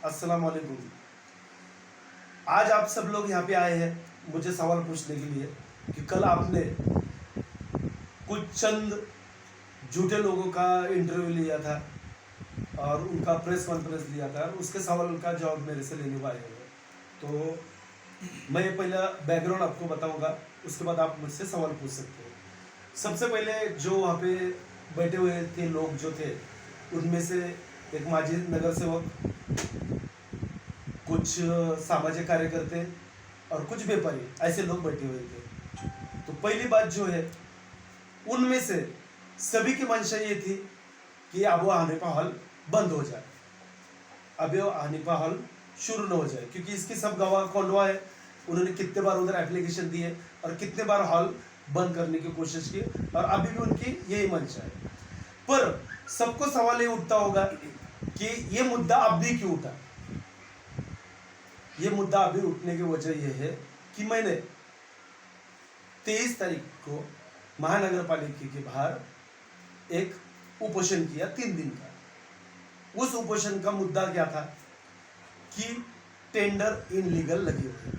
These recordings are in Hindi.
अस्सलाम वालेकुम। आज आप सब लोग यहाँ पे आए हैं मुझे सवाल पूछने के लिए कि कल आपने कुछ चंद झूठे लोगों का इंटरव्यू लिया था और उनका प्रेस कॉन्फ्रेंस लिया था, उसके सवाल का जवाब मेरे से लेने को आए हुए। तो मैं पहला बैकग्राउंड आपको बताऊंगा, उसके बाद आप मुझसे सवाल पूछ सकते हैं। सबसे पहले जो वहाँ पे बैठे हुए थे लोग जो थे, उनमें से एक माजी नगर सेवक, कुछ सामाजिक कार्यकर्ते और कुछ व्यापारी, ऐसे लोग बैठे हुए थे। तो पहली बात जो है, उनमें से सभी की मंशा ये थी कि अबू हनीफा हॉल बंद हो जाए, अबू हनीफा हॉल शुरू न हो जाए, क्योंकि इसकी सब गवाह कौनवा है। उन्होंने कितने बार उधर एप्लीकेशन दिए और कितने बार हॉल बंद करने की कोशिश की, और अभी भी उनकी यही मंशा है। पर सबको सवाल ये उठता होगा कि ये मुद्दा अब भी क्यों उठा। ये मुद्दा अभी उठने की वजह यह है कि मैंने 23 तारीख को महानगर पालिका के बाहर एक उपोषण किया 3 दिन का। उस उपोषण का मुद्दा क्या था कि टेंडर इनलीगल लगे हुए।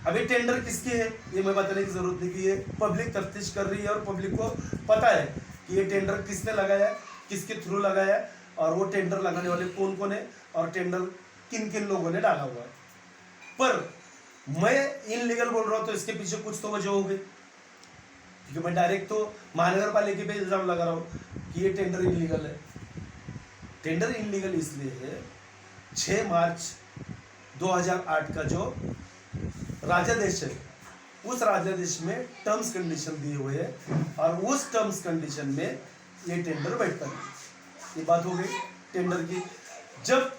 अभी टेंडर किसके है ये मैं बताने की जरूरत नहीं, कि ये पब्लिक तफ्तीश कर रही है और पब्लिक को पता है कि ये टेंडर किसने लगाया, किसके थ्रू लगाया, और वो टेंडर लगाने वाले कौन कौन है और टेंडर किन किन लोगों ने डाला हुआ है। पर मैं इनलीगल बोल रहा हूं तो इसके पीछे कुछ तो वजह हो गई, क्योंकि मैं डायरेक्ट तो महानगर पालिका पे इल्जाम लगा रहा हूं कि ये टेंडर इनलीगल है। टेंडर इनलीगल इसलिए है, 6 मार्च 2008 का जो राजादेश है, उस राजादेश में टर्म्स कंडीशन दिए हुए हैं और उस टर्म्स कंडीशन में ये टेंडर बैठता है। ये बात हो गई टेंडर की। जब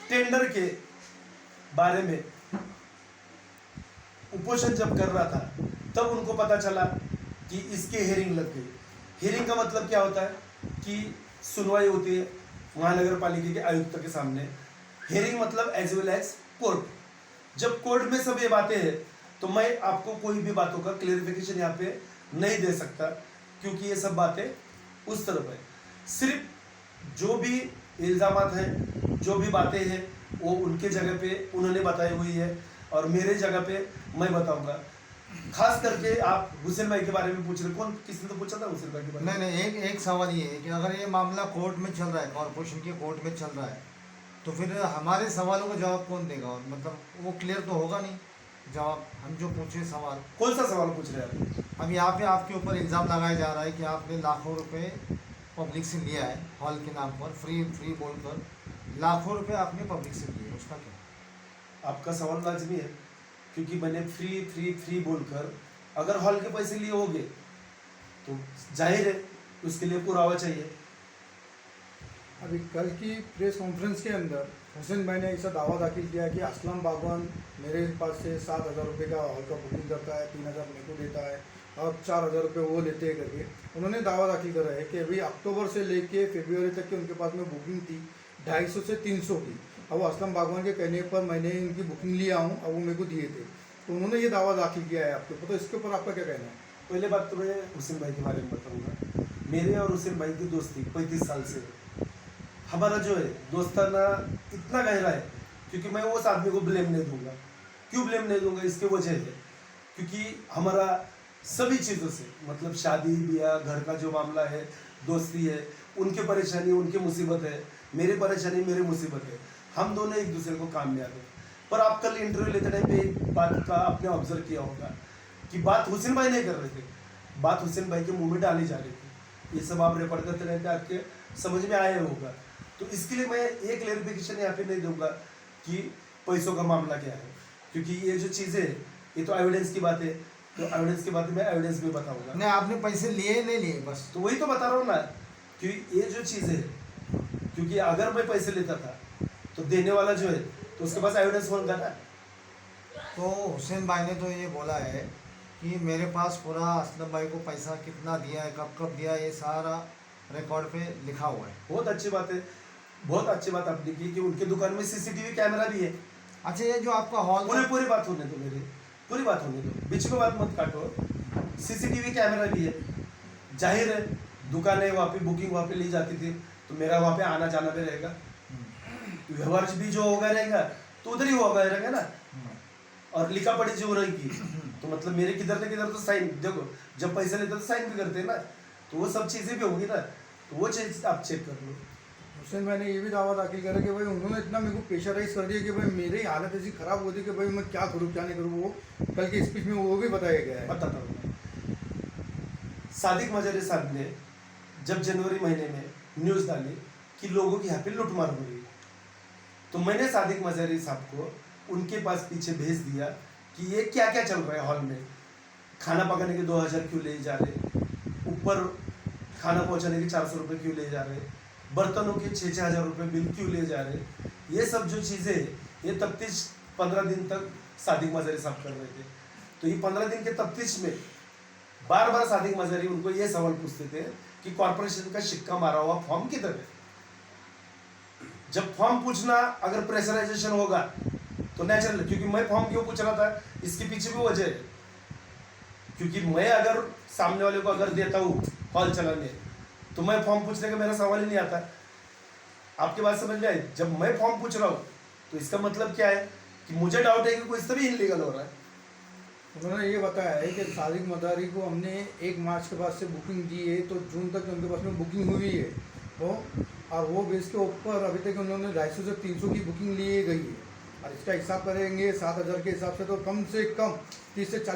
टेंडर के बारे में उपोषण जब कर रहा था, तब उनको पता चला कि इसके हेयरिंग लग गई। हेयरिंग का मतलब क्या होता है कि सुनवाई होती है महानगर पालिका के आयुक्त के सामने। हेयरिंग मतलब एज वेल एज कोर्ट। जब कोर्ट में सब ये बातें हैं तो मैं आपको कोई भी बातों का क्लेरिफिकेशन यहाँ पे नहीं दे सकता, क्योंकि ये सब बातें उस तरफ है। सिर्फ जो भी इल्ज़ामात हैं, जो भी बातें हैं, वो उनके जगह पे उन्होंने बताई हुई है और मेरे जगह पे मैं बताऊंगा। खास करके आप हुसैन भाई के बारे में पूछ रहे, कौन किसने तो पूछा था हुसैन भाई के बारे में? नहीं, एक सवाल ये है कि अगर ये मामला कोर्ट में चल रहा है, कॉर्पोरेशन के कोर्ट में चल रहा है, तो फिर हमारे सवालों का जवाब कौन देगा? मतलब वो क्लियर तो होगा नहीं जवाब, हम जो पूछे सवाल। कौन सा सवाल पूछ रहे हैं आप? अब यहाँ पे आपके ऊपर इल्ज़ाम लगाया जा रहा है कि आपने लाखों रुपए पब्लिक से लिया है, हॉल के नाम पर फ्री बोलकर लाखों रुपए आपने पब्लिक से लिए, उसका क्या? आपका सवाल लाजमी है, क्योंकि मैंने फ्री फ्री फ्री बोलकर अगर हॉल के पैसे लिए होंगे तो जाहिर है उसके लिए पुरावा चाहिए। अभी कल की प्रेस कॉन्फ्रेंस के अंदर हुसैन भाई ने ऐसा दावा दाखिल किया कि असलम बागवान मेरे पास से 7,000 रुपये का हॉल का बुकिंग करता है, 3,000 मेरे को देता है और 4,000 रुपये वो लेते हैं करके उन्होंने दावा दाखिल करा है कि अभी अक्टूबर से लेके फरवरी तक की उनके पास में बुकिंग थी 250 से 300 की। अब असलम बागवान के कहने पर मैंने इनकी बुकिंग लिया हूँ, अब वो मेरे को दिए थे, तो उन्होंने ये दावा दाखिल किया है आपके ऊपर। तो इसके ऊपर आपका क्या कहना है? पहले बात तो मैं हुसैन भाई के बारे में बताऊंगा। मेरे और हुसैन भाई की दोस्ती 35 साल से है। हमारा जो है दोस्ताना इतना गहरा है, क्योंकि मैं उस आदमी को ब्लेम नहीं दूंगा। क्यों ब्लेम नहीं दूंगा? इसके वजह है क्योंकि हमारा सभी चीज़ों से, मतलब शादी ब्याह, घर का जो मामला है, दोस्ती है, उनकी परेशानी उनकी मुसीबत है, मेरी परेशानी मेरी मुसीबत है, हम दोनों एक दूसरे को काम में आते हैं। पर आप कल इंटरव्यू लेते टाइम पे एक बात का आपने ऑब्जर्व किया होगा कि बात हुसैन भाई नहीं कर रहे थे, बात हुसैन भाई के मुंह में डाली जा रही थी। ये सब आप रिकॉर्ड करते रहते आपके समझ में आया होगा। तो इसके लिए मैं एक क्लेरिफिकेशन यहाँ पे नहीं दूंगा कि पैसों का मामला क्या है, क्योंकि ये जो चीज़ें है ये तो एविडेंस की बात है, तो एविडेंस की बात मैं एविडेंस में बताऊंगा। नहीं, आपने पैसे लिए नहीं लिए, बस तो वही तो बता रहा हूँ ना कि ये जो चीज़ है, क्योंकि अगर मैं पैसे लेता था तो देने वाला जो है तो उसके पास एविडेंस होगा ना। तो हुसैन भाई ने तो ये बोला है कि मेरे पास पूरा असलम भाई को पैसा कितना दिया है, कब कब दिया है, ये सारा रिकॉर्ड पे लिखा हुआ है। बहुत अच्छी बात है, बहुत अच्छी बात आपने की कि उनके दुकान में सीसीटीवी कैमरा भी है। अच्छा, ये जो आपका हॉल पूरी बात होने दो, मेरी पूरी बात होने दो, बीच में बात मत काटो। सीसीटीवी कैमरा भी है, जाहिर है दुकानें वहाँ पे बुकिंग वहाँ पे ली जाती थी, तो मेरा वहाँ पे आना जाना भी रहेगा। व्यवहार भी जो होगा रहेगा तो उधर ही होगा रहेगा ना, और लिखा पढ़ी जो रहेगी तो मतलब मेरे किधर न किधर तो साइन, देखो जब पैसा लेते तो साइन भी करते हैं ना, तो वो सब चीजें भी होंगी ना, तो वो चीज आप चेक कर लो। हुसैन भाई ने ये भी दावा दाखिल करा कि भाई उन्होंने इतना मेरे को प्रेशराइज कर दिया कि भाई मेरी हालत ऐसी खराब होती कि भाई मैं क्या करूँ क्या नहीं करूँ, वो कल की स्पीच में वो भी बताया गया है। बताता हूँ, सादिक मजारी साहब ने जब जनवरी महीने में न्यूज डाली कि लोगों की यहाँ पे लूटमार हो रही, तो मैंने सादिक मजारी साहब को उनके पास पीछे भेज दिया कि ये क्या क्या चल रहा है हॉल में, खाना पकाने के 2000 क्यों ले जा रहे, ऊपर खाना पहुंचाने के 400 रुपये क्यों ले जा रहे, बर्तनों के 6-6 हजार रुपये बिल क्यों ले जा रहे, ये सब जो चीज़ें ये तफ्तीश 15 दिन तक सादिक मजारी साहब कर रहे थे। तो ये 15 दिन के तफ्तीश में बार बार सादिक मजारी उनको ये सवाल पूछते थे कि कॉर्पोरेशन का सिक्का मारा हुआ फॉर्म किधर है। जब फॉर्म पूछना अगर प्रेशराइजेशन होगा तो नेचुरल, क्योंकि मैं फॉर्म क्यों पूछ रहा था इसके पीछे भी वजह है, क्योंकि मैं अगर सामने वाले को अगर देता हूँ हॉल चलाने तो मैं फॉर्म पूछने का मेरा सवाल ही नहीं आता। आपकी बात समझ में आई? जब मैं फॉर्म पूछ रहा हूँ तो इसका मतलब क्या है कि मुझे डाउट है कि कोई इससे भी इनलीगल हो रहा है। उन्होंने ये बताया है कि सादिक मदारी को हमने 1 मार्च के बाद से बुकिंग दी है, तो जून तक उनके पास में बुकिंग हुई है वो, और वो बेस के ऊपर अभी तक उन्होंने 250 से 300 की बुकिंग ली गई है, और इसका हिसाब करेंगे 7000 के हिसाब से तो कम 30 से 40